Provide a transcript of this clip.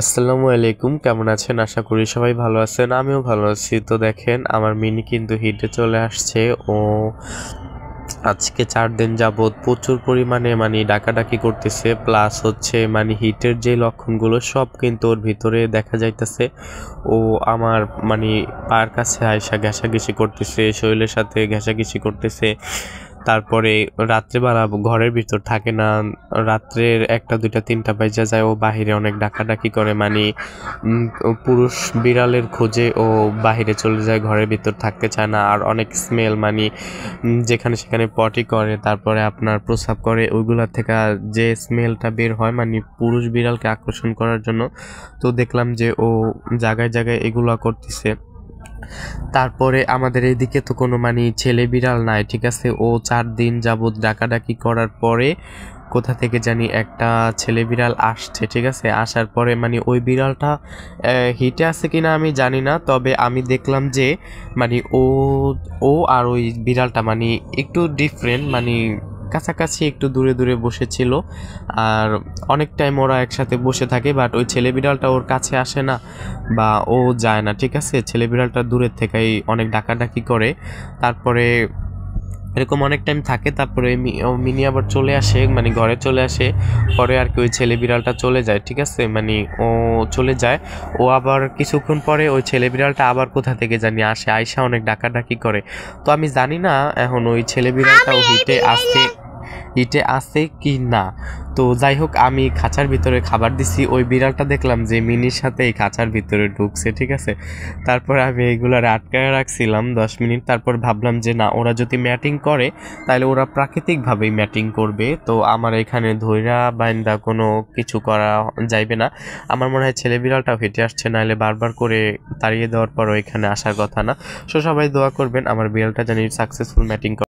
আসসালামু আলাইকুম, কেমন আছেন? আশা করি সবাই ভালো আছেন। আমিও ভালো আছি। তো দেখেন আমার মিনি কিন্তু হিটে চলে আসছে। ও আজকে 4 দিন যাবৎ প্রচুর পরিমাণে ডাকাডাকি করতেছে। প্লাস হচ্ছে হিটের যে লক্ষণগুলো সব কিন্তু ওর ভিতরে দেখা যাইতেছে। ও আমার পায়ের কাছে আইসা ঘেঁষাঘেঁষি করতেছে, শরীরের সাথে ঘেঁষাঘেঁষি করতেছে। তারপরে রাত্রেবেলা ঘরের ভিতর থাকে না, রাত্রের 1টা 2টা 3টা বাজে যায়, ও বাহিরে অনেক ডাকাডাকি করে। ও পুরুষ বিড়ালের খোঁজে ও বাহিরে চলে যায়, ঘরের ভিতর থাকতে চায় না। আর অনেক স্মেল যেখানে সেখানে পটি করে, তারপরে আপনার প্রস্রাব করে, ওইগুলা থেকে যে স্মেলটা বের হয় পুরুষ বিড়ালকে আকর্ষণ করার জন্য। তো দেখলাম যে ও জায়গায় জায়গায় এগুলা করতেছে। তারপরে আমাদের এইদিকে তো কোনো ছেলে বিড়াল নাই, ঠিক আছে। ও 4 দিন যাবৎ ডাকাডাকি করার পরে কোথা থেকে জানি একটা ছেলে বিড়াল আসছে, ঠিক আছে। আসার পরে ওই বিড়ালটা হিটে আছে কিনা আমি জানি না, তবে আমি দেখলাম যে ও ও আর ওই বিড়ালটা একটু ডিফারেন্ট, কাছাকাছি একটু দূরে দূরে বসেছিল। আর অনেক টাইম ওরা একসাথে বসে থাকে, বাট ওই ছেলে বিড়ালটা ওর কাছে আসে না বা ও যায় না, ঠিক আছে। ছেলে বিড়ালটা দূরের থেকেই অনেক ডাকাডাকি করে। তারপরে এরকম অনেক টাইম থাকে, তারপরে ও মিনি আবার চলে আসে, ঘরে চলে আসে। পরে আর কি ওই ছেলে বিড়ালটা চলে যায়, ঠিক আছে। ও চলে যায়, ও আবার কিছুক্ষণ পরে ওই ছেলে বিড়ালটা আবার কোথা থেকে জানি আসে, আয়সা অনেক ডাকাডাকি করে। তো আমি জানি না এখন ওই ছেলে বিড়ালটাও হিটে আছে কি না। তো যাই হোক, আমি খাঁচার ভিতরে খাবার দিছি, ওই বিড়ালটা দেখলাম যে মিনির সাথে এই খাঁচার ভিতরে ঢুকছে, ঠিক আছে। তারপরে আমি এগুলার আটকায় রাখছিলাম 10 মিনিট। তারপর ভাবলাম যে না, ওরা যদি ম্যাটিং করে তাহলে ওরা প্রাকৃতিকভাবেই ম্যাটিং করবে। তো আমার এখানে ধৈরা বাইন্দা কোনো কিছু করা যাইবে না। আমার মনে হয় ছেলে বিড়ালটাও হেঁটে আসছে, নাহলে বারবার করে তাড়িয়ে দেওয়ার পরও এখানে আসার কথা না। সো সবাই দোয়া করবেন আমার বিড়ালটা জানি সাকসেসফুল ম্যাটিং